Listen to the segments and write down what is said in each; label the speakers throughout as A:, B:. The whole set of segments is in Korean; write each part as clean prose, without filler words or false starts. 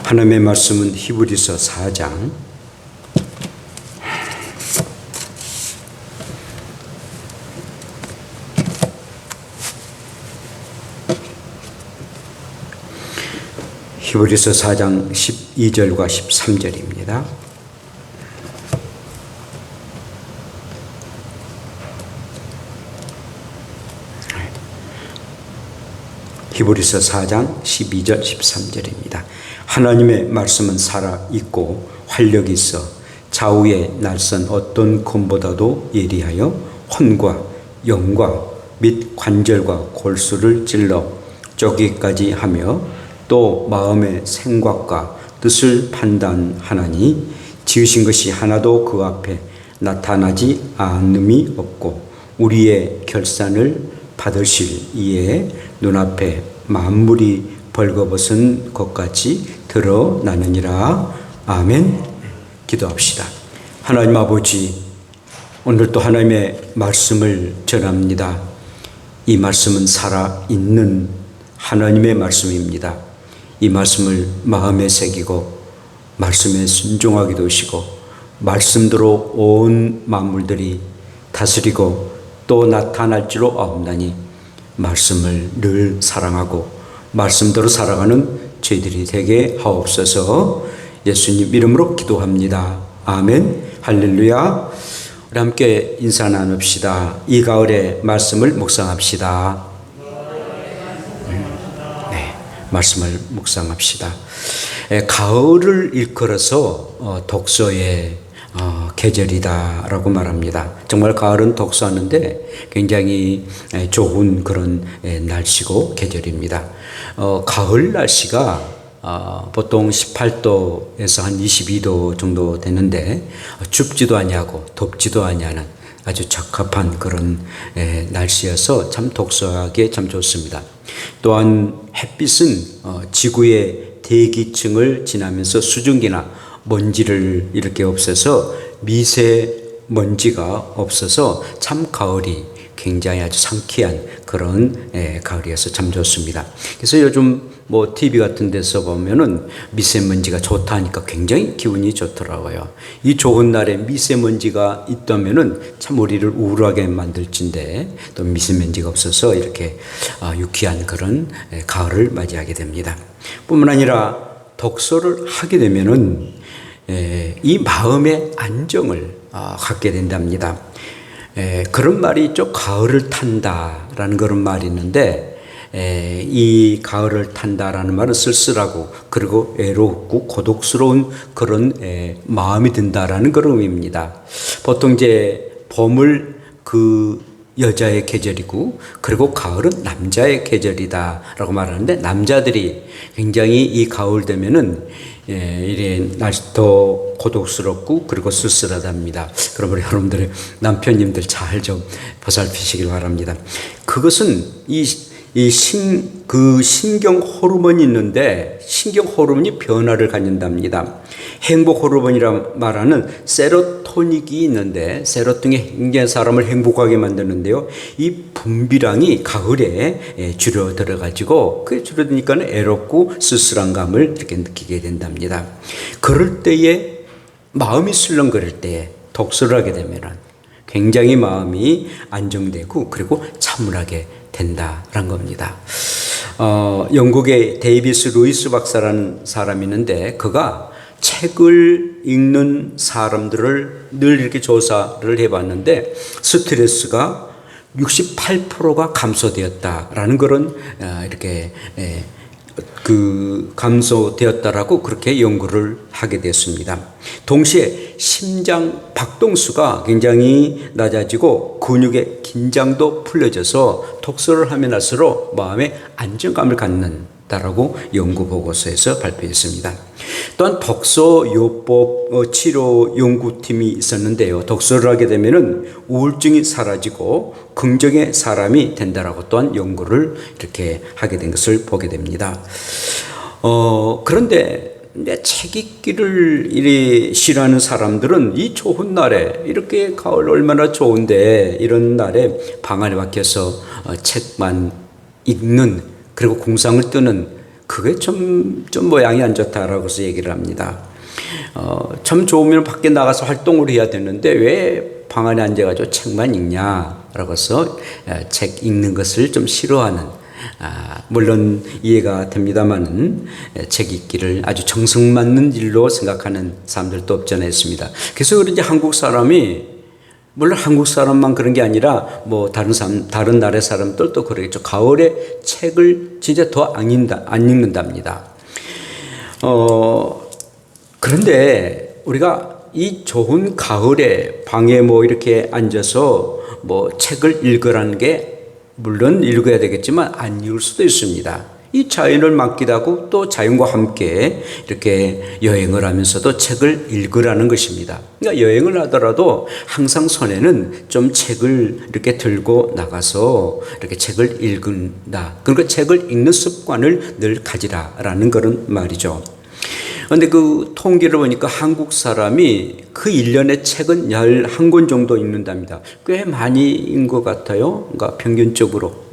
A: 하나님의 말씀은 히브리서 4장 12절과 13절입니다. 히브리서 4장 12절 13절입니다. 하나님의 말씀은 살아있고 활력이 있어 좌우에 날선 어떤 검보다도 예리하여 혼과 영과 및 관절과 골수를 찔러 쪼개기까지 하며 또 마음의 생각과 뜻을 판단하나니 지으신 것이 하나도 그 앞에 나타나지 않음이 없고 우리의 결산을 받으실 이에 눈앞에 만물이 벌거벗은 것같이 드러나느니라. 아멘. 기도합시다. 하나님 아버지, 오늘도 하나님의 말씀을 전합니다. 이 말씀은 살아있는 하나님의 말씀입니다. 이 말씀을 마음에 새기고 말씀에 순종하게 되시고 말씀대로 온 만물들이 다스리고 또 나타날 줄로 아옵나니 말씀을 늘 사랑하고 말씀대로 살아가는 저희들이 되게 하옵소서. 예수님 이름으로 기도합니다. 아멘. 할렐루야. 우리 함께 인사 나눕시다. 이 가을에 말씀을 묵상합시다. 네, 말씀을 묵상합시다. 가을을 일컬어서 독서의 계절이다라고 말합니다. 정말 가을은 독서하는데 굉장히 좋은 그런 날씨고 계절입니다. 가을 날씨가 보통 18도에서 한 22도 정도 되는데 춥지도 아니하고 덥지도 아니하는 아주 적합한 그런 날씨여서 참 독서하기에 참 좋습니다. 또한 햇빛은 지구의 대기층을 지나면서 수증기나 먼지를 이렇게 없애서 미세먼지가 없어서 참 가을이 굉장히 아주 상쾌한 그런 가을이어서 참 좋습니다. 그래서 요즘 뭐 TV 같은 데서 보면은 미세먼지가 좋다니까 굉장히 기분이 좋더라고요. 이 좋은 날에 미세먼지가 있다면은 참 우리를 우울하게 만들진데 또 미세먼지가 없어서 이렇게 유쾌한 그런 가을을 맞이하게 됩니다. 뿐만 아니라 독서를 하게 되면은 이 마음의 안정을 갖게 된답니다. 그런 말이 있죠. 가을을 탄다라는 그런 말이 있는데 이 가을을 탄다라는 말은 쓸쓸하고 그리고 외롭고 고독스러운 그런 마음이 든다라는 그런 의미입니다. 보통 이제 봄을 그 여자의 계절이고 그리고 가을은 남자의 계절이다라고 말하는데 남자들이 굉장히 이 가을 되면은 이래 날씨도 고독스럽고 그리고 쓸쓸하답니다. 그러므로 여러분들의 남편님들 잘 좀 보살피시길 바랍니다. 그것은 그 신경 호르몬이 있는데 신경 호르몬이 변화를 갖는답니다. 행복 호르몬이라 말하는 세로토닌이 있는데 세로토닌이 굉장히 사람을 행복하게 만드는데요. 이 분비량이 가을에 줄어들어 가지고 그 줄어드니까 애롭고 쓸쓸한 감을 이렇게 느끼게 된답니다. 그럴 때에 마음이 술렁거릴 때에 독서를 하게 되면 굉장히 마음이 안정되고 그리고 참을하게 된다라는 겁니다. 영국의 데이비스 루이스 박사라는 사람이 있는데 그가 책을 읽는 사람들을 늘 이렇게 조사를 해봤는데 스트레스가 68%가 감소되었다라는 그런 이렇게 그 감소되었다라고 그렇게 연구를 하게 됐습니다. 동시에 심장 박동수가 굉장히 낮아지고 근육의 긴장도 풀려져서 독서를 하면 할수록 마음의 안정감을 갖는다라고 연구 보고서에서 발표했습니다. 또한 독서요법 치료 연구팀이 있었는데요. 독서를 하게 되면은 우울증이 사라지고 긍정의 사람이 된다라고 또한 연구를 이렇게 하게 된 것을 보게 됩니다. 그런데 책 읽기를 이리 싫어하는 사람들은 이 좋은 날에 이렇게 가을 얼마나 좋은데 이런 날에 방 안에 박혀서 책만 읽는 그리고 궁상을 뜨는 그게 좀 모양이 안 좋다라고 해서 얘기를 합니다. 참 좋으면 밖에 나가서 활동을 해야 되는데 왜 방 안에 앉아가지고 책만 읽냐라고 해서 책 읽는 것을 좀 싫어하는, 물론 이해가 됩니다만은 책 읽기를 아주 정성 맞는 일로 생각하는 사람들도 없지 않아 있습니다. 그래서 그런지 한국 사람이, 물론 한국 사람만 그런 게 아니라 뭐 다른 나라의 사람들도 그러겠죠. 가을에 책을 진짜 더 안 읽는답니다. 그런데 우리가 이 좋은 가을에 방에 뭐 이렇게 앉아서 뭐 책을 읽으라는 게, 물론 읽어야 되겠지만 안 읽을 수도 있습니다. 이 자연을 맡기도 하고 또 자연과 함께 이렇게 여행을 하면서도 책을 읽으라는 것입니다. 그러니까 여행을 하더라도 항상 손에는 좀 책을 이렇게 들고 나가서 이렇게 책을 읽는다. 그러니까 책을 읽는 습관을 늘 가지라라는 그런 말이죠. 그런데 그 통계를 보니까 한국 사람이 그 1년에 책은 11권 정도 읽는답니다. 꽤 많이 읽는 것 같아요. 그러니까 평균적으로.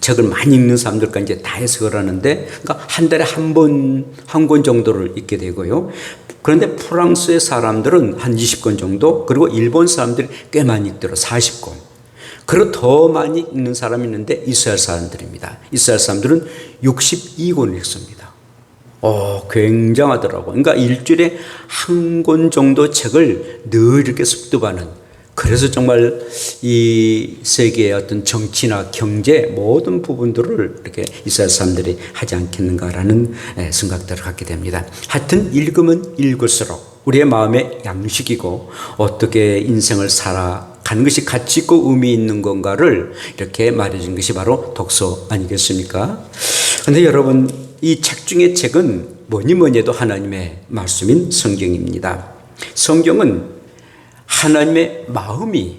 A: 책을 많이 읽는 사람들과 이제 다 해석을 하는데, 그러니까 한 달에 한 권 정도를 읽게 되고요. 그런데 프랑스의 사람들은 한 20권 정도, 그리고 일본 사람들이 꽤 많이 읽더라고요. 40권. 그리고 더 많이 읽는 사람이 있는데 이스라엘 사람들입니다. 이스라엘 사람들은 62권을 읽습니다. 굉장하더라고요. 그러니까 일주일에 한 권 정도 책을 늘 이렇게 습득하는, 그래서 정말 이 세계의 어떤 정치나 경제 모든 부분들을 이렇게 이스라엘 사람들이 하지 않겠는가라는 생각들을 갖게 됩니다. 하여튼 읽으면 읽을수록 우리의 마음의 양식이고 어떻게 인생을 살아가는 것이 가치 있고 의미 있는 건가를 이렇게 말해준 것이 바로 독서 아니겠습니까? 그런데 여러분, 이 책 중에 책은 뭐니 해도 하나님의 말씀인 성경입니다. 성경은 하나님의 마음이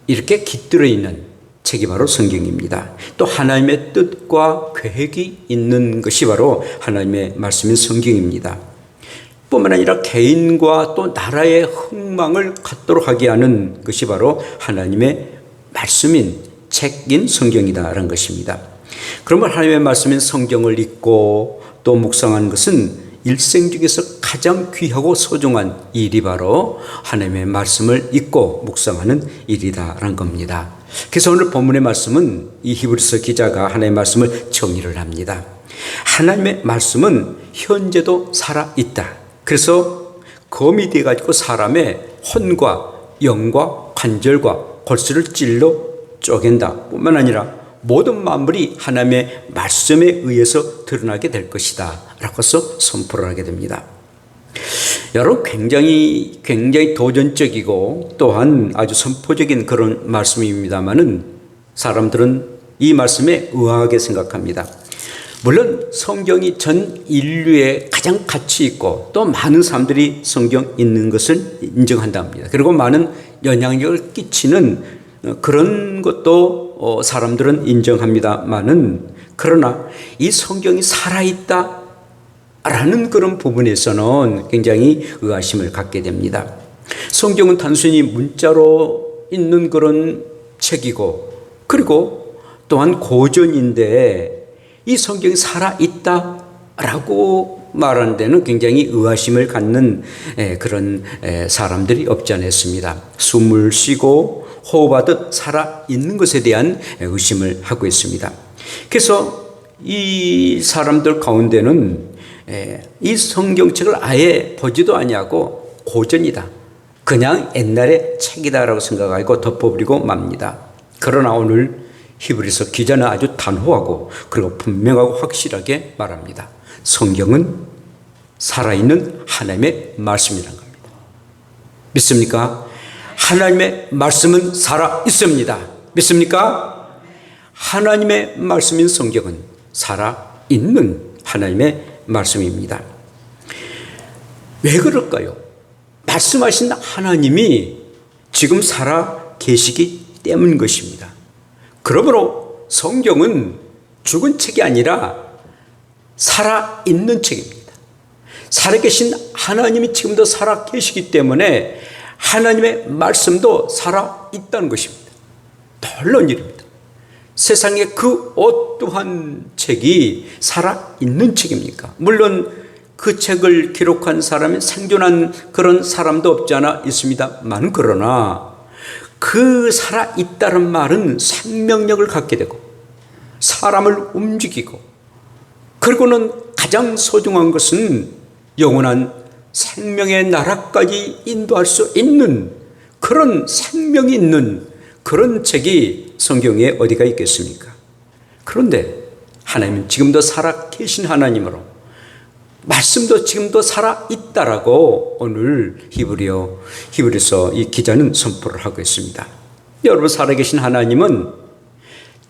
A: 이렇게 깃들어 있는 책이 바로 성경입니다. 또 하나님의 뜻과 계획이 있는 것이 바로 하나님의 말씀인 성경입니다. 뿐만 아니라 개인과 또 나라의 흥망을 갖도록 하게 하는 것이 바로 하나님의 말씀인 책인 성경이다라는 것입니다. 그러면 하나님의 말씀인 성경을 읽고 또 묵상하는 것은 일생 중에서 가장 귀하고 소중한 일이 바로 하나님의 말씀을 읽고 묵상하는 일이다라는 겁니다. 그래서 오늘 본문의 말씀은 이 히브리서 기자가 하나님의 말씀을 정의를 합니다. 하나님의 말씀은 현재도 살아있다. 그래서 검이 되어가지고 사람의 혼과 영과 관절과 골수를 찔러 쪼갠다 뿐만 아니라 모든 만물이 하나님의 말씀에 의해서 드러나게 될 것이다 라고 해서 선포를 하게 됩니다. 여러분, 굉장히 도전적이고 또한 아주 선포적인 그런 말씀입니다만은 사람들은 이 말씀에 의아하게 생각합니다. 물론 성경이 전 인류에 가장 가치 있고 또 많은 사람들이 성경 읽는 것을 인정한답니다. 그리고 많은 영향력을 끼치는 그런 것도 사람들은 인정합니다만은, 그러나 이 성경이 살아있다 라는 그런 부분에서는 굉장히 의아심을 갖게 됩니다. 성경은 단순히 문자로 있는 그런 책이고, 그리고 또한 고전인데 이 성경이 살아있다 라고 말하는 데는 굉장히 의아심을 갖는 그런 사람들이 없지 않았습니다. 숨을 쉬고 호흡하듯 살아있는 것에 대한 의심을 하고 있습니다. 그래서 이 사람들 가운데는 이 성경책을 아예 보지도 아니하고 고전이다, 그냥 옛날의 책이다라고 생각하고 덮어버리고 맙니다. 그러나 오늘 히브리서 기자는 아주 단호하고 그리고 분명하고 확실하게 말합니다. 성경은 살아있는 하나님의 말씀이라는 겁니다. 믿습니까? 하나님의 말씀은 살아있습니다. 믿습니까? 하나님의 말씀인 성경은 살아있는 하나님의 말씀입니다. 왜 그럴까요? 말씀하신 하나님이 지금 살아 계시기 때문인 것입니다. 그러므로 성경은 죽은 책이 아니라 살아있는 책입니다. 살아계신 하나님이 지금도 살아 계시기 때문에 하나님의 말씀도 살아있다는 것입니다. 놀라운 일입니다. 세상에 그 어떠한 책이 살아있는 책입니까? 물론 그 책을 기록한 사람이 생존한 그런 사람도 없지 않아 있습니다만, 그러나 그 살아있다는 말은 생명력을 갖게 되고 사람을 움직이고, 그리고는 가장 소중한 것은 영원한 생명의 나라까지 인도할 수 있는 그런 생명이 있는 그런 책이 성경에 어디가 있겠습니까? 그런데 하나님은 지금도 살아 계신 하나님으로, 말씀도 지금도 살아있다라고 오늘 히브리서 이 기자는 선포를 하고 있습니다. 여러분, 살아계신 하나님은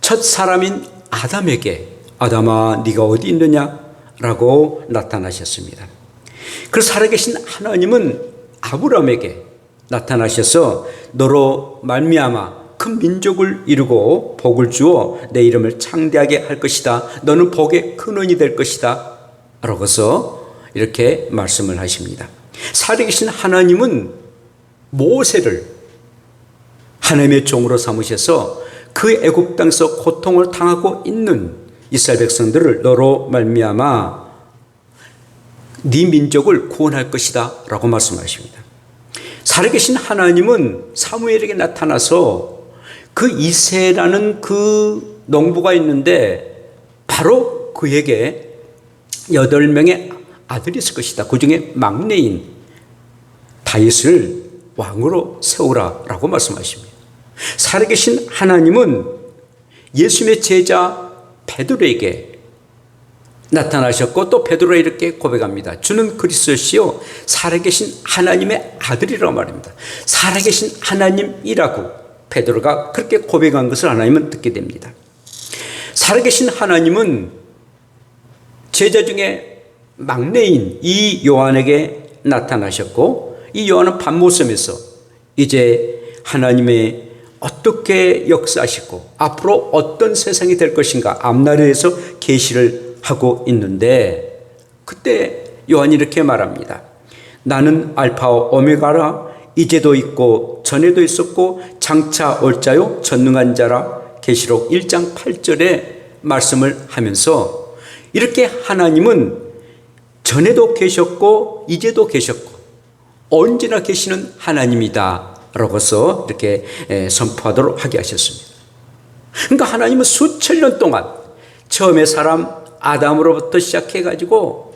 A: 첫 사람인 아담에게 아담아 네가 어디 있느냐라고 나타나셨습니다. 그래서 살아계신 하나님은 아브라함에게 나타나셔서 너로 말미암아 큰 민족을 이루고 복을 주어 내 이름을 창대하게 할 것이다. 너는 복의 근원이 될 것이다 라고서 이렇게 말씀을 하십니다. 살아계신 하나님은 모세를 하나님의 종으로 삼으셔서 그 애굽 땅에서 고통을 당하고 있는 이스라엘 백성들을 너로 말미암아 네 민족을 구원할 것이다 라고 말씀하십니다. 살아계신 하나님은 사무엘에게 나타나서 그 이새라는 그 농부가 있는데 바로 그에게 8명의 아들이 있을 것이다. 그 중에 막내인 다윗을 왕으로 세우라 라고 말씀하십니다. 살아계신 하나님은 예수님의 제자 베드로에게 나타나셨고 또 베드로가 이렇게 고백합니다. 주는 그리스도시요 살아계신 하나님의 아들이라고 말합니다. 살아계신 하나님이라고 베드로가 그렇게 고백한 것을 하나님은 듣게 됩니다. 살아계신 하나님은 제자 중에 막내인 이 요한에게 나타나셨고, 이 요한은 밤모섬에서 이제 하나님의 어떻게 역사하시고 앞으로 어떤 세상이 될 것인가 앞날에서 계시를 하고 있는데, 그때 요한이 이렇게 말합니다. 나는 알파와 오메가라, 이제도 있고 전에도 있었고 장차 올 자요 전능한 자라. 계시록 1장 8절에 말씀을 하면서 이렇게 하나님은 전에도 계셨고 이제도 계셨고 언제나 계시는 하나님이다 라고서 이렇게 선포하도록 하게 하셨습니다. 그러니까 하나님은 수천 년 동안 처음에 사람 아담으로부터 시작해가지고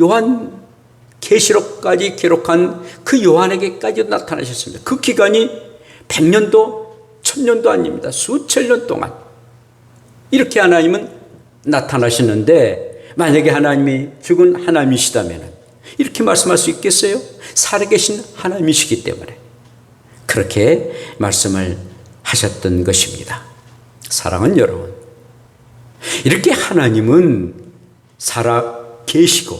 A: 요한 계시록까지 기록한 그 요한에게까지 나타나셨습니다. 그 기간이 100년도 1000년도 아닙니다. 수천 년 동안 이렇게 하나님은 나타나셨는데, 만약에 하나님이 죽은 하나님이시다면 이렇게 말씀할 수 있겠어요? 살아계신 하나님이시기 때문에 그렇게 말씀을 하셨던 것입니다. 사랑하는 여러분, 이렇게 하나님은 살아 계시고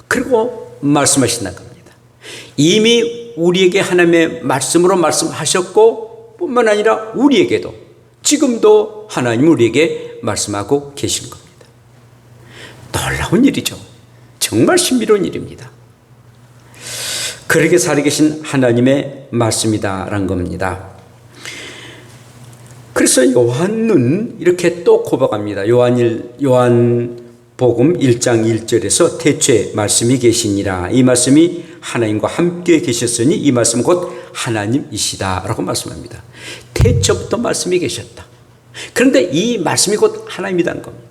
A: 그리고 말씀하신다는 겁니다. 이미 우리에게 하나님의 말씀으로 말씀하셨고 뿐만 아니라 우리에게도 지금도 하나님은 우리에게 말씀하고 계신 겁니다. 놀라운 일이죠. 정말 신비로운 일입니다. 그렇게 살아계신 하나님의 말씀이다라는 겁니다. 그래서 요한은 이렇게 또 고백합니다. 요한복음 1장 1절에서 태초에 말씀이 계시니라. 이 말씀이 하나님과 함께 계셨으니 이 말씀은 곧 하나님이시다라고 말씀합니다. 태초부터 말씀이 계셨다. 그런데 이 말씀이 곧 하나님이라는 겁니다.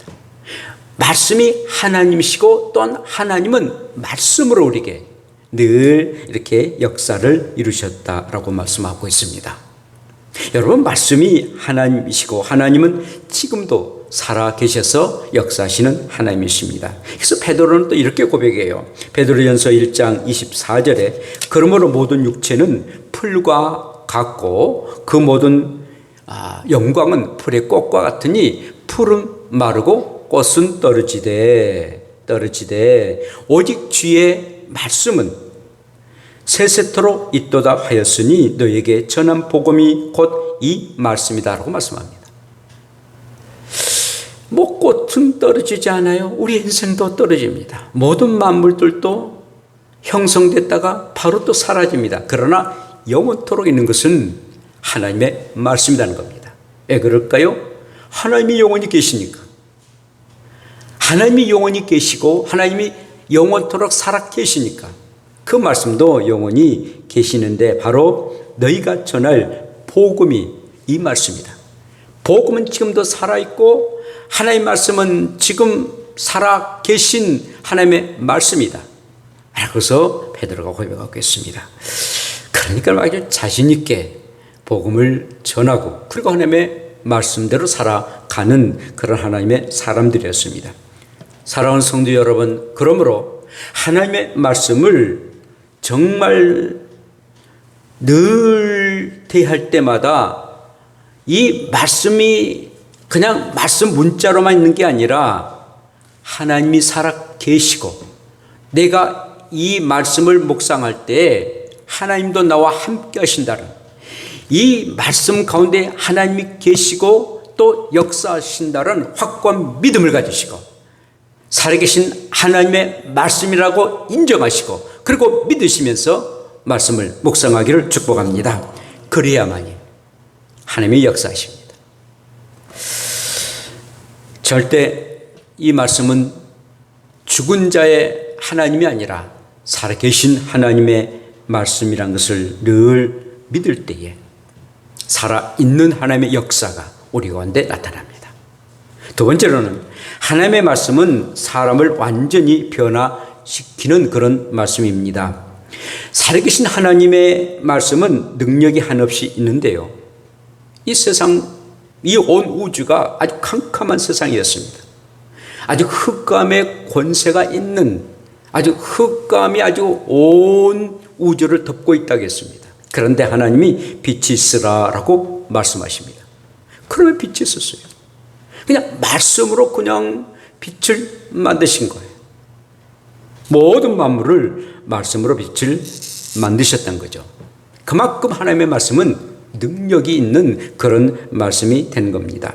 A: 말씀이 하나님이시고 또한 하나님은 말씀으로 우리에게 늘 이렇게 역사를 이루셨다라고 말씀하고 있습니다. 여러분, 말씀이 하나님이시고 하나님은 지금도 살아 계셔서 역사하시는 하나님이십니다. 그래서 베드로는 또 이렇게 고백해요. 베드로전서 1장 24절에 그러므로 모든 육체는 풀과 같고 그 모든 영광은 풀의 꽃과 같으니 풀은 마르고 꽃은 떨어지되 오직 주의 말씀은 세세토록 있도다 하였으니 너에게 전한 복음이 곧 이 말씀이다라고 말씀합니다. 뭐 꽃은 떨어지지 않아요. 우리 인생도 떨어집니다. 모든 만물들도 형성됐다가 바로 또 사라집니다. 그러나 영원토록 있는 것은 하나님의 말씀이라는 겁니다. 왜 그럴까요? 하나님이 영원히 계시니까. 하나님이 영원히 계시고 하나님이 영원토록 살아 계시니까 그 말씀도 영원히 계시는데 바로 너희가 전할 복음이 이 말씀이다. 복음은 지금도 살아있고 하나님의 말씀은 지금 살아 계신 하나님의 말씀이다. 그래서 베드로가 고백하고 있습니다. 그러니까 아주 자신 있게 복음을 전하고 그리고 하나님의 말씀대로 살아가는 그런 하나님의 사람들이었습니다. 사랑하는 성도 여러분, 그러므로 하나님의 말씀을 정말 늘 대할 때마다 이 말씀이 그냥 말씀 문자로만 있는 게 아니라 하나님이 살아 계시고 내가 이 말씀을 묵상할 때 하나님도 나와 함께 하신다는 이 말씀 가운데 하나님이 계시고 또 역사하신다는 확고한 믿음을 가지시고 살아계신 하나님의 말씀이라고 인정하시고 그리고 믿으시면서 말씀을 묵상하기를 축복합니다. 그래야만이 하나님이 역사하십니다. 절대 이 말씀은 죽은 자의 하나님이 아니라 살아계신 하나님의 말씀이란 것을 늘 믿을 때에 살아있는 하나님의 역사가 우리 가운데 나타납니다. 두 번째로는 하나님의 말씀은 사람을 완전히 변화시키는 그런 말씀입니다. 살아계신 하나님의 말씀은 능력이 한없이 있는데요. 이 세상, 이 온 우주가 아주 캄캄한 세상이었습니다. 아주 흑감의 권세가 있는 아주 흑감이 아주 온 우주를 덮고 있다겠습니다. 그런데 하나님이 빛이 있으라라고 말씀하십니다. 그러면 빛이 있었어요. 그냥 말씀으로 그냥 빛을 만드신 거예요. 모든 만물을 말씀으로 빛을 만드셨던 거죠. 그만큼 하나님의 말씀은 능력이 있는 그런 말씀이 된 겁니다.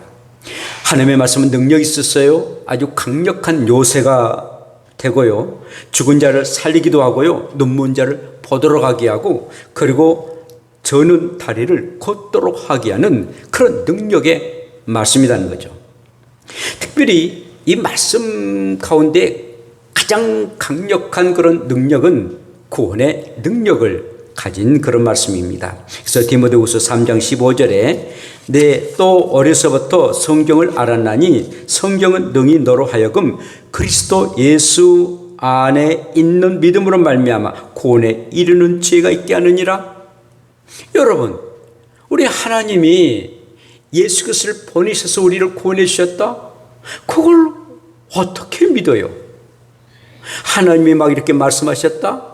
A: 하나님의 말씀은 능력이 있었어요. 아주 강력한 요새가 되고요. 죽은 자를 살리기도 하고요. 눈먼 자를 보도록 하게 하고 그리고 저는 다리를 걷도록 하게 하는 그런 능력의 말씀이라는 거죠. 특별히 이 말씀 가운데 가장 강력한 그런 능력은 구원의 능력을 가진 그런 말씀입니다. 그래서 디모데후서 3장 15절에 내 또 어려서부터 성경을 알았나니 성경은 능히 너로 하여금 그리스도 예수 안에 있는 믿음으로 말미암아 구원에 이르는 지혜가 있게 하느니라. 여러분, 우리 하나님이 예수 그리스도를 보내셔서 우리를 구원해 주셨다? 그걸 어떻게 믿어요? 하나님이 막 이렇게 말씀하셨다?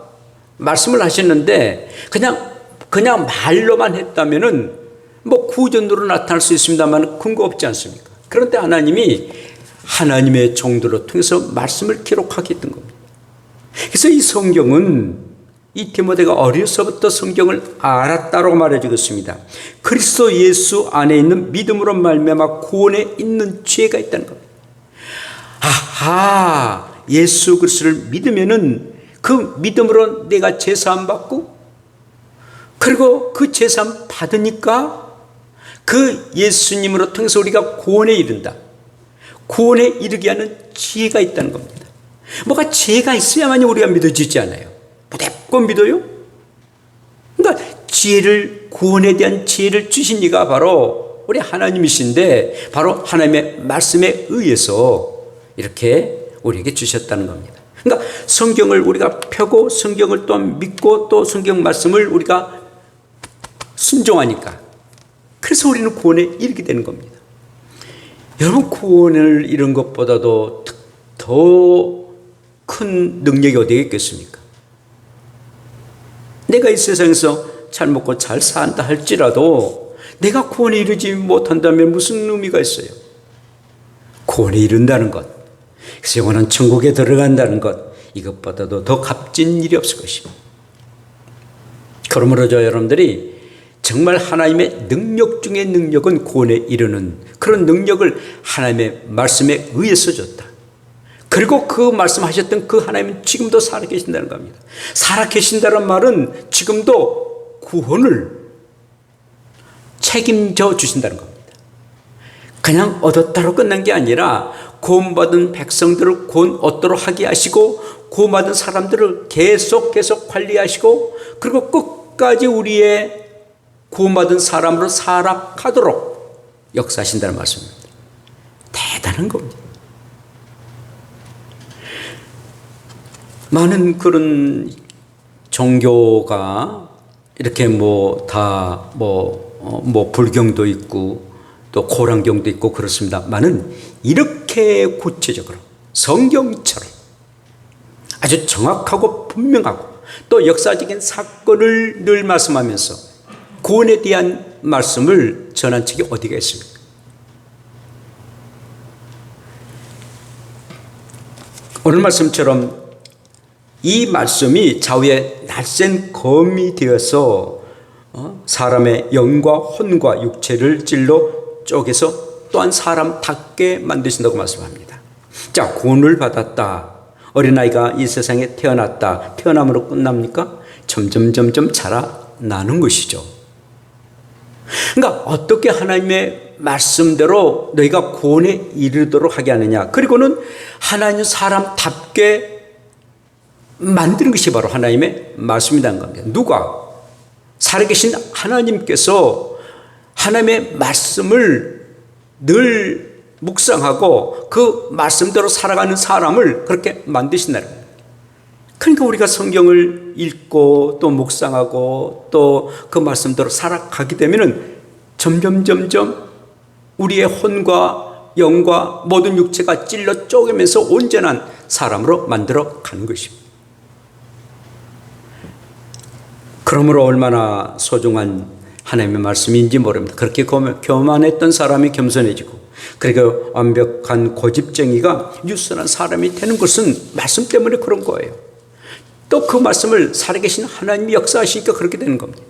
A: 말씀을 하셨는데 그냥 말로만 했다면은 뭐 구전으로 나타날 수 있습니다만 근거 없지 않습니까? 그런데 하나님이 하나님의 종들을 통해서 말씀을 기록하게 했던 겁니다. 그래서 이 성경은 이 디모데가 어려서부터 성경을 알았다고 말해주고 있습니다. 그리스도 예수 안에 있는 믿음으로 말미암아 구원에 있는 지혜가 있다는 겁니다. 아하, 예수 그리스도를 믿으면은 그 믿음으로 내가 제사함 받고 그리고 그 제사함 받으니까 그 예수님으로 통해서 우리가 구원에 이른다. 구원에 이르게 하는 지혜가 있다는 겁니다. 뭐가 지혜가 있어야만 우리가 믿어지지 않아요. 무조건 믿어요? 그러니까 지혜를, 구원에 대한 지혜를 주신 이가 바로 우리 하나님이신데 바로 하나님의 말씀에 의해서 이렇게 우리에게 주셨다는 겁니다. 그러니까 성경을 우리가 펴고 성경을 또 믿고 또 성경 말씀을 우리가 순종하니까 그래서 우리는 구원에 이르게 되는 겁니다. 여러분, 구원을 이룬 것보다도 더 큰 능력이 어디에 있겠습니까? 내가 이 세상에서 잘 먹고 잘 산다 할지라도 내가 구원에 이르지 못한다면 무슨 의미가 있어요? 구원에 이른다는 것, 그래서 영원한 천국에 들어간다는 것, 이것보다도 더 값진 일이 없을 것입니다. 그러므로 여러분들이 정말 하나님의 능력 중의 능력은 구원에 이르는 그런 능력을 하나님의 말씀에 의해서 줬다. 그리고 그 말씀하셨던 그 하나님은 지금도 살아계신다는 겁니다. 살아계신다는 말은 지금도 구원을 책임져 주신다는 겁니다. 그냥 얻었다로 끝난 게 아니라 구원받은 백성들을 구원 얻도록 하게 하시고 구원받은 사람들을 계속 관리하시고 그리고 끝까지 우리의 구원받은 사람으로 살아가도록 역사하신다는 말씀입니다. 대단한 겁니다. 많은 그런 종교가 이렇게 불경도 있고 또 고랑경도 있고 그렇습니다만은 이렇게 구체적으로 성경처럼 아주 정확하고 분명하고 또 역사적인 사건을 늘 말씀하면서 구원에 대한 말씀을 전한 책이 어디가 있습니까? 오늘 말씀처럼 이 말씀이 좌우에 날쌘 검이 되어서 사람의 영과 혼과 육체를 찔러 쪼개서 또한 사람답게 만드신다고 말씀합니다. 자, 구원을 받았다. 어린아이가 이 세상에 태어났다. 태어남으로 끝납니까? 점점 자라나는 것이죠. 그러니까 어떻게 하나님의 말씀대로 너희가 구원에 이르도록 하게 하느냐. 그리고는 하나님 사람답게 만드는 것이 바로 하나님의 말씀이라는 겁니다. 누가? 살아계신 하나님께서 하나님의 말씀을 늘 묵상하고 그 말씀대로 살아가는 사람을 그렇게 만드신다는 겁니다. 그러니까 우리가 성경을 읽고 또 묵상하고 또 그 말씀대로 살아가게 되면은 점점 우리의 혼과 영과 모든 육체가 찔러 쪼개면서 온전한 사람으로 만들어 가는 것입니다. 그러므로 얼마나 소중한 하나님의 말씀인지 모릅니다. 그렇게 교만했던 사람이 겸손해지고 그리고 완벽한 고집쟁이가 유순한 사람이 되는 것은 말씀 때문에 그런 거예요. 또 그 말씀을 살아계신 하나님이 역사하시니까 그렇게 되는 겁니다.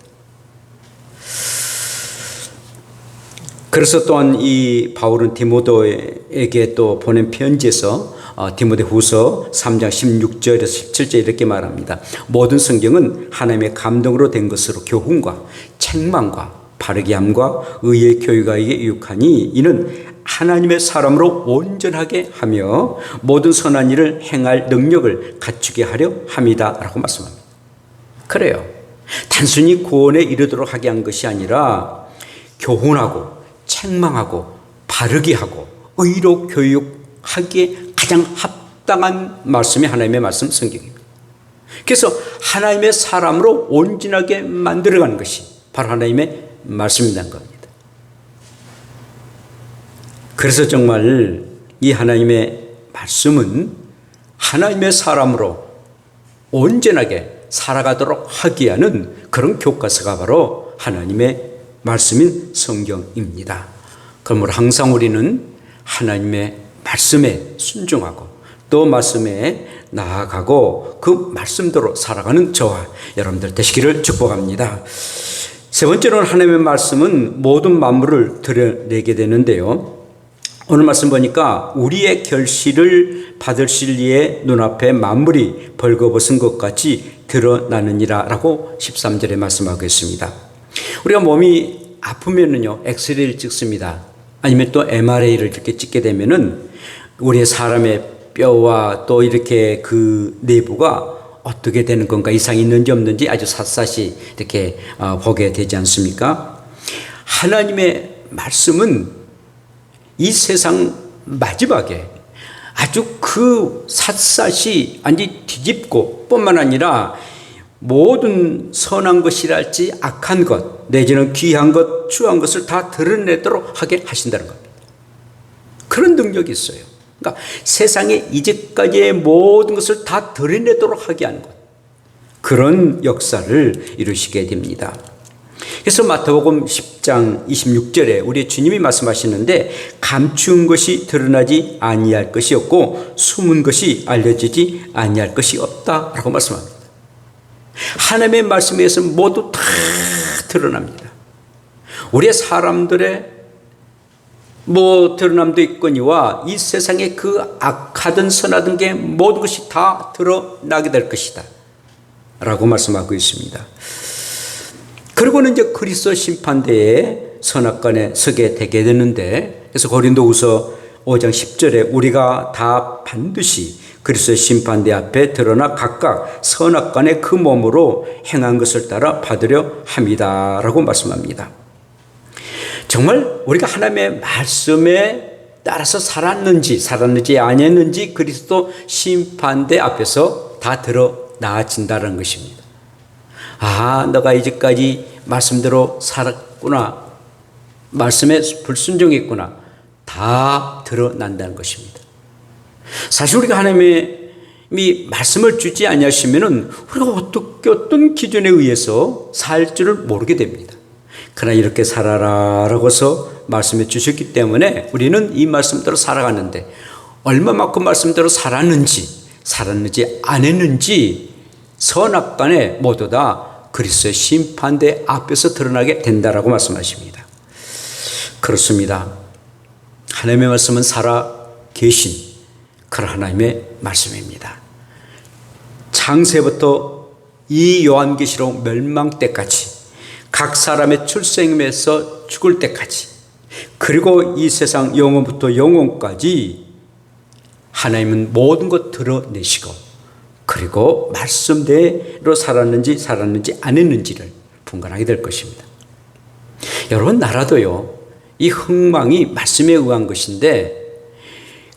A: 그래서 또한 이 바울은 디모데에게 또 보낸 편지에서 디모데후서 3장 16절에서 17절 이렇게 말합니다. 모든 성경은 하나님의 감동으로 된 것으로 교훈과 책망과 바르게 함과 의의 교육하기에 유익하니 이는 하나님의 사람으로 온전하게 하며 모든 선한 일을 행할 능력을 갖추게 하려 함이다 라고 말씀합니다. 그래요. 단순히 구원에 이르도록 하게 한 것이 아니라 교훈하고 책망하고 바르게 하고 의로 교육하기에 가장 합당한 말씀이 하나님의 말씀 성경입니다. 그래서 하나님의 사람으로 온전하게 만들어가는 것이 바로 하나님의 말씀이라는 겁니다. 그래서 정말 이 하나님의 말씀은 하나님의 사람으로 온전하게 살아가도록 하게 하는 그런 교과서가 바로 하나님의 말씀인 성경입니다. 그러므로 항상 우리는 하나님의 말씀에 순종하고 또 말씀에 나아가고 그 말씀대로 살아가는 저와 여러분들 되시기를 축복합니다. 세 번째로는 하나님의 말씀은 모든 만물을 드러내게 되는데요. 오늘 말씀 보니까 우리의 결실을 받을 시리에 눈앞에 만물이 벌거벗은 것 같이 드러나느니라 라고 13절에 말씀하고 있습니다. 우리가 몸이 아프면은요, 엑스레이를 찍습니다. 아니면 또 MRA를 이렇게 찍게 되면은 우리의 사람의 뼈와 또 이렇게 그 내부가 어떻게 되는 건가, 이상이 있는지 없는지 아주 샅샅이 이렇게 보게 되지 않습니까? 하나님의 말씀은 이 세상 마지막에 아주 그 샅샅이 완전히 뒤집고 뿐만 아니라 모든 선한 것이랄지 악한 것 내지는 귀한 것 추한 것을 다 드러내도록 하게 하신다는 겁니다. 그런 능력이 있어요. 그러니까 세상에 이제까지의 모든 것을 다 드러내도록 하게 하는 것, 그런 역사를 이루시게 됩니다. 그래서 마태복음 10장 26절에 우리 주님이 말씀하시는데 감추은 것이 드러나지 아니할 것이 없고 숨은 것이 알려지지 아니할 것이 없다라고 말씀합니다. 하나님의 말씀에서 모두 다 드러납니다. 우리의 사람들의 드러남도 있거니와 이 세상에 그 악하든 선하든 게 모든 것이 다 드러나게 될 것이다 라고 말씀하고 있습니다. 그리고는 이제 그리스도 심판대에 선악관에 서게 되게 되는데 그래서 고린도후서 5장 10절에 우리가 다 반드시 그리스도의 심판대 앞에 드러나 각각 선악간의 그 몸으로 행한 것을 따라 받으려 합니다 라고 말씀합니다. 정말 우리가 하나님의 말씀에 따라서 살았는지 아니었는지 그리스도 심판대 앞에서 다 드러나진다는 것입니다. 아, 너가 이제까지 말씀대로 살았구나, 말씀에 불순종했구나, 다 드러난다는 것입니다. 사실 우리가 하나님이 말씀을 주지 아니하시면은 우리가 어떻게 어떤 기준에 의해서 살 줄을 모르게 됩니다. 그러나 이렇게 살아라라고서 말씀해 주셨기 때문에 우리는 이 말씀대로 살아가는데 얼마만큼 말씀대로 살았는지 안 했는지 선악간에 모두 다 그리스도의 심판대 앞에서 드러나게 된다라고 말씀하십니다. 그렇습니다. 하나님의 말씀은 살아 계신 그런 하나님의 말씀입니다. 창세부터 이 요한계시록 멸망 때까지 각 사람의 출생에서 죽을 때까지 그리고 이 세상 영원부터 영원까지 하나님은 모든 것 드러내시고 그리고 말씀대로 살았는지 안 했는지를 분간하게 될 것입니다. 여러분, 나라도요, 이 흥망이 말씀에 의한 것인데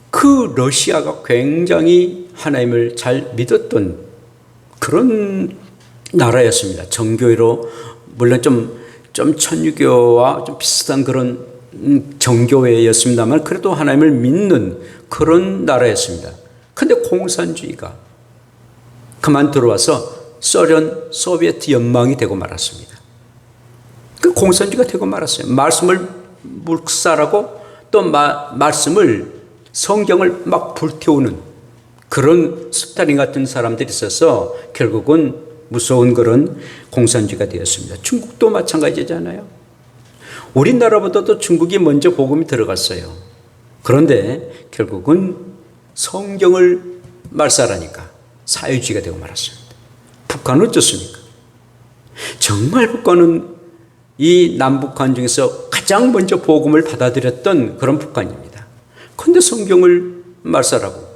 A: 그 러시아가 굉장히 하나님을 잘 믿었던 그런 나라였습니다. 정교회로, 물론 좀 천주교와 좀 비슷한 그런 정교회였습니다만 그래도 하나님을 믿는 그런 나라였습니다. 그런데 공산주의가 그만 들어와서 소비에트 연방이 되고 말았습니다. 그 공산주의가 되고 말았어요. 말씀을 묵살하고 또 말씀을, 성경을 막 불태우는 그런 스탈린 같은 사람들이 있어서 결국은 무서운 그런 공산주의가 되었습니다. 중국도 마찬가지잖아요. 우리나라보다도 중국이 먼저 복음이 들어갔어요. 그런데 결국은 성경을 말살하니까 사회주의가 되고 말았습니다. 북한은 어떻습니까? 정말 북한은 이 남북한 중에서 가장 먼저 복음을 받아들였던 그런 북한입니다. 그런데 성경을 말살하고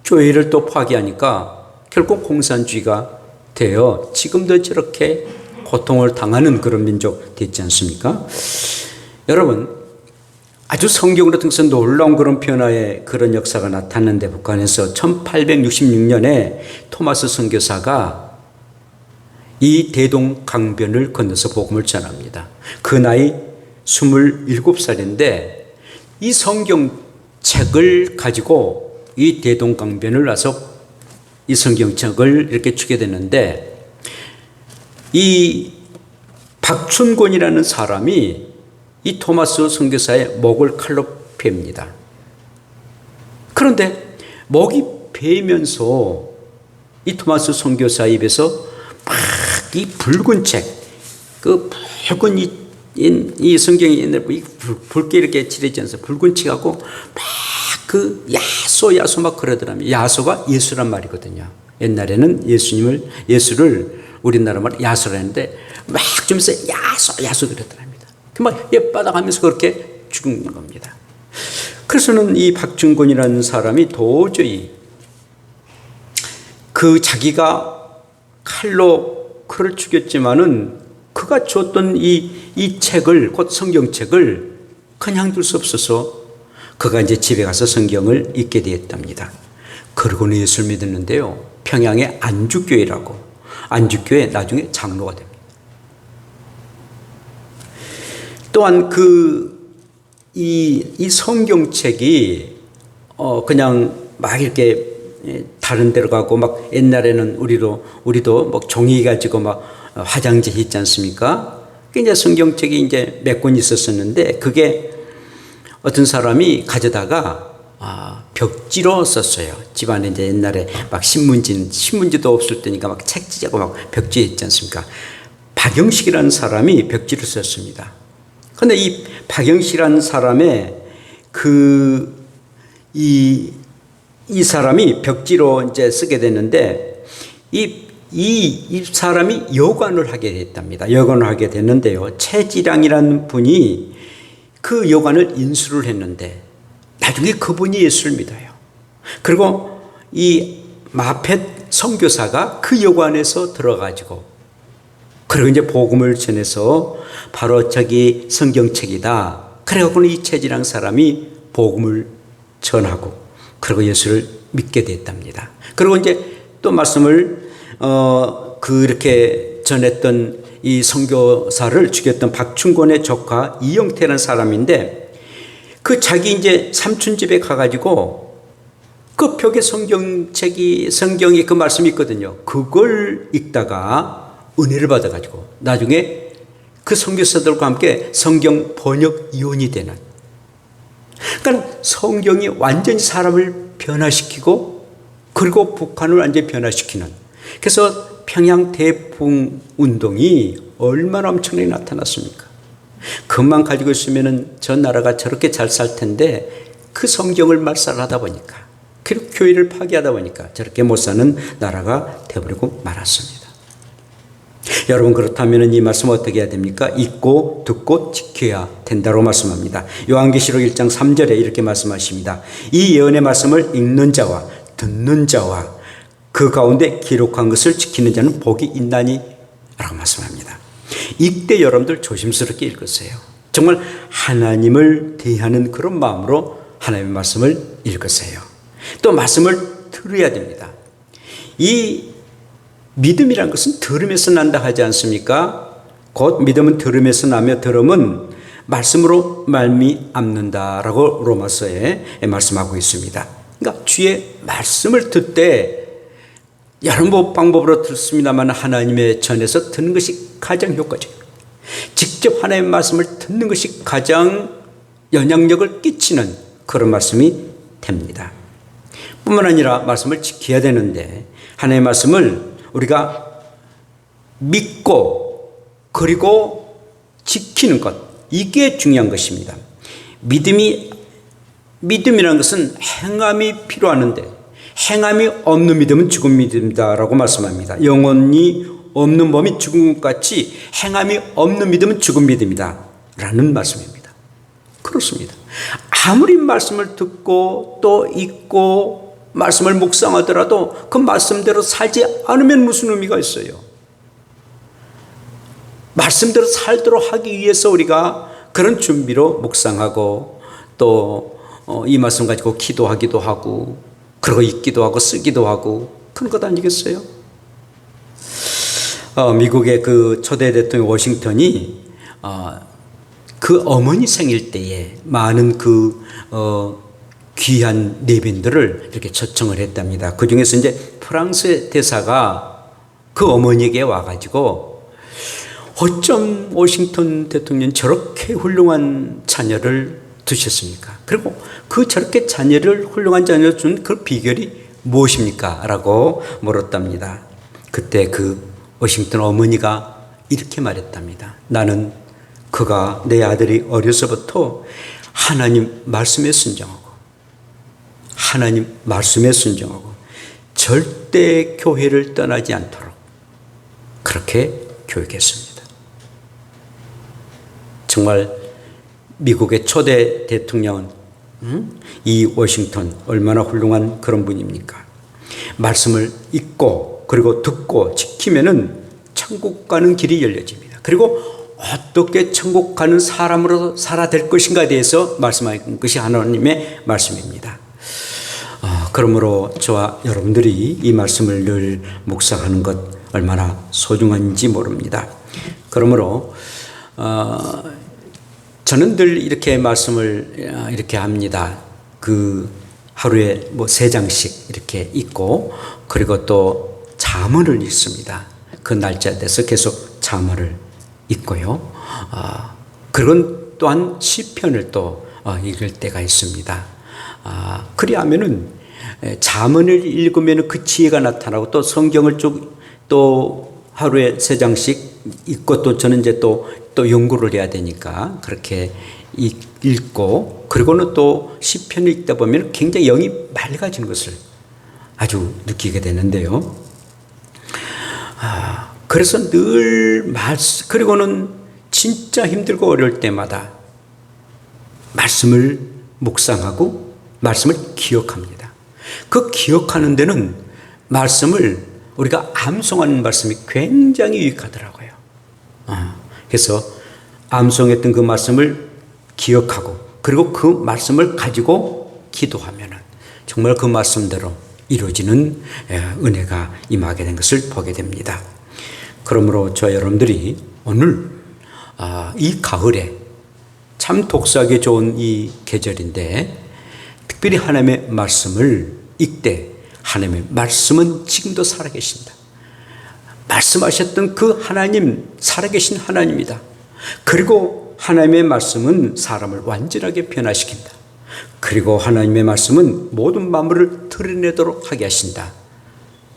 A: 교회를 또 파괴하니까 결국 공산주의가 되어 지금도 저렇게 고통을 당하는 그런 민족 됐지 않습니까? 여러분, 아주 성경으로 통해서 놀라운 그런 변화의 그런 역사가 나타났는데 북한에서 1866년에 토마스 선교사가 이 대동강변을 건너서 복음을 전합니다. 그 나이 27살인데 이 성경책을 가지고 이 대동강변을 와서 이 성경책을 이렇게 주게 되는데 이 박춘곤이라는 사람이 이 토마스 선교사의 목을 칼로 팹니다. 그런데 목이 베이면서 이 토마스 선교사 입에서 막 이 붉은 책, 그 붉은 이 성경이 옛날 붉게 이렇게 칠해지 않아서 붉은 책하고 막 그 야소 막 그러더라고요. 야소가 예수란 말이거든요. 옛날에는 예수를 우리나라 말 야소라 했는데 막 주면서 야소 그러더랍니다. 막 옓바닥하면서 그렇게 죽은 겁니다. 그래서는 이 박준곤이라는 사람이 도저히 그 자기가 칼로 그를 죽였지만은 그가 줬던 이 책을, 곧 성경책을 그냥 둘 수 없어서 그가 이제 집에 가서 성경을 읽게 되었답니다. 그러고는 예수를 믿었는데요. 평양의 안주교회라고, 안주교회 나중에 장로가 됩니다. 또한 이 성경책이 그냥 막 이렇게 다른 데로 가고 막 옛날에는 우리도 뭐 종이 가지고 막 화장지 했지 않습니까? 그 이제 성경책이 이제 몇 권 있었었는데 그게 어떤 사람이 가져다가 벽지로 썼어요. 집안에 이제 옛날에 막 신문지도 없을 때니까 막 책지자고 막 벽지 했지 않습니까? 박영식이라는 사람이 벽지를 썼습니다. 그런데 이 박영식이라는 사람의 이 사람이 벽지로 이제 쓰게 됐는데 이 사람이 여관을 하게 됐답니다. 여관을 하게 됐는데요. 최지량이라는 분이 그 여관을 인수를 했는데 나중에 그분이 예수를 믿어요. 그리고 이 마펫 선교사가 그 여관에서 들어가지고 그리고 이제 복음을 전해서 바로 저기 성경책이다. 그래갖고는 이 최진랑 사람이 복음을 전하고 그리고 예수를 믿게 됐답니다. 그리고 이제 또 말씀을 그렇게 전했던 이 선교사를 죽였던 박충권의 조카 이영태라는 사람인데 그 자기 이제 삼촌 집에 가가지고 그 벽에 성경에 그 말씀이 있거든요. 그걸 읽다가 은혜를 받아가지고 나중에 그 선교사들과 함께 성경 번역 이혼이 되는. 그러니까 성경이 완전히 사람을 변화시키고 그리고 북한을 완전히 변화시키는. 그래서 평양 대풍 운동이 얼마나 엄청나게 나타났습니까? 그것만 가지고 있으면 저 나라가 저렇게 잘 살 텐데 그 성경을 말살하다 보니까 그리고 교회를 파괴하다 보니까 저렇게 못 사는 나라가 되어버리고 말았습니다. 여러분 그렇다면 이 말씀 어떻게 해야 됩니까? 읽고 듣고 지켜야 된다고 말씀합니다. 요한계시록 1장 3절에 이렇게 말씀하십니다. 이 예언의 말씀을 읽는 자와 듣는 자와 그 가운데 기록한 것을 지키는 자는 복이 있나니 라고 말씀합니다. 이때 여러분들 조심스럽게 읽으세요. 정말 하나님을 대하는 그런 마음으로 하나님의 말씀을 읽으세요. 또 말씀을 들어야 됩니다. 이 믿음이란 것은 들음에서 난다 하지 않습니까? 곧 믿음은 들음에서 나며 들음은 말씀으로 말미암는다라고 로마서에 말씀하고 있습니다. 그러니까 주의 말씀을 듣되 여러 방법으로 듣습니다만 하나님의 전에서 듣는 것이 가장 효과적입니다. 직접 하나님의 말씀을 듣는 것이 가장 영향력을 끼치는 그런 말씀이 됩니다. 뿐만 아니라 말씀을 지켜야 되는데 하나님의 말씀을 우리가 믿고 그리고 지키는 것, 이게 중요한 것입니다. 믿음이라는 것은 행함이 필요하는데 행함이 없는 믿음은 죽은 믿음이다라고 말씀합니다. 영혼이 없는 몸이 죽은 것 같이 행함이 없는 믿음은 죽은 믿음이다 라는 말씀입니다. 그렇습니다. 아무리 말씀을 듣고 또 읽고 말씀을 묵상하더라도 그 말씀대로 살지 않으면 무슨 의미가 있어요? 말씀대로 살도록 하기 위해서 우리가 그런 준비로 묵상하고 또 이 말씀 가지고 기도하기도 하고 그리고 읽기도 하고 쓰기도 하고 그런 것 아니겠어요? 미국의 그 초대 대통령 워싱턴이 그 어머니 생일 때에 많은 귀한 내빈들을 이렇게 초청을 했답니다. 그 중에서 이제 프랑스 대사가 그 어머니에게 와가지고 어쩜 워싱턴 대통령 저렇게 훌륭한 자녀를 두셨습니까? 그리고 그 저렇게 훌륭한 자녀를 준 그 비결이 무엇입니까? 라고 물었답니다. 그때 그 워싱턴 어머니가 이렇게 말했답니다. 나는 그가 내 아들이 어려서부터 하나님 말씀에 순종하고 하나님 말씀에 순종하고 절대 교회를 떠나지 않도록 그렇게 교육했습니다. 정말 미국의 초대 대통령은 이 워싱턴 얼마나 훌륭한 그런 분입니까? 말씀을 읽고 그리고 듣고 지키면은 천국 가는 길이 열려집니다. 그리고 어떻게 천국 가는 사람으로 살아야 될 것인가에 대해서 말씀하신 것이 하나님의 말씀입니다. 그러므로 저와 여러분들이 이 말씀을 늘 묵상하는 것 얼마나 소중한지 모릅니다. 그러므로 저는 늘 이렇게 말씀을 이렇게 합니다. 그 하루에 3장씩 이렇게 읽고 그리고 또 잠언을 읽습니다. 그 날짜에 대해서 계속 잠언을 읽고요. 그건 또한 시편을 또 읽을 때가 있습니다. 그리하면은 잠언을 읽으면 그 지혜가 나타나고 또 성경을 쭉 또 하루에 3장씩 읽고 또 저는 이제 또 연구를 해야 되니까 그렇게 읽고 그리고는 또 시편을 읽다 보면 굉장히 영이 맑아지는 것을 아주 느끼게 되는데요. 그래서 늘 그리고는 진짜 힘들고 어려울 때마다 말씀을 묵상하고 말씀을 기억합니다. 그 기억하는 데는 말씀을 우리가 암송하는 말씀이 굉장히 유익하더라고요. 그래서 암송했던 그 말씀을 기억하고 그리고 그 말씀을 가지고 기도하면 정말 그 말씀대로 이루어지는 은혜가 임하게 된 것을 보게 됩니다. 그러므로 저 여러분들이 오늘 이 가을에 참 독서하기 좋은 이 계절인데 특별히 하나님의 말씀을 읽되 하나님의 말씀은 지금도 살아계신다. 말씀하셨던 그 하나님, 살아계신 하나님이다. 그리고 하나님의 말씀은 사람을 완전하게 변화시킨다. 그리고 하나님의 말씀은 모든 만물을 드러내도록 하게 하신다.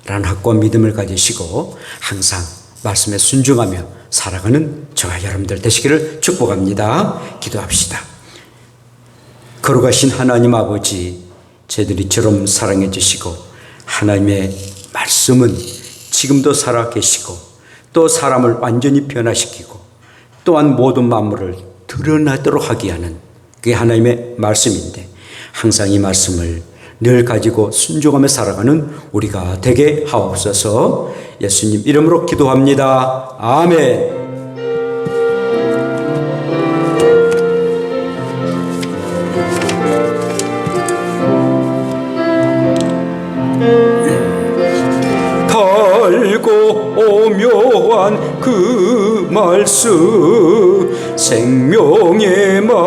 A: 라는 확고한 믿음을 가지시고 항상 말씀에 순종하며 살아가는 저와 여러분들 되시기를 축복합니다. 기도합시다. 거룩하신 하나님 아버지, 저희들 이처럼 사랑해 주시고 하나님의 말씀은 지금도 살아계시고 또 사람을 완전히 변화시키고 또한 모든 만물을 드러나도록 하게 하는 그게 하나님의 말씀인데 항상 이 말씀을 늘 가지고 순종하며 살아가는 우리가 되게 하옵소서. 예수님 이름으로 기도합니다. 아멘. 달고 오묘한 그 말씀 생명의 말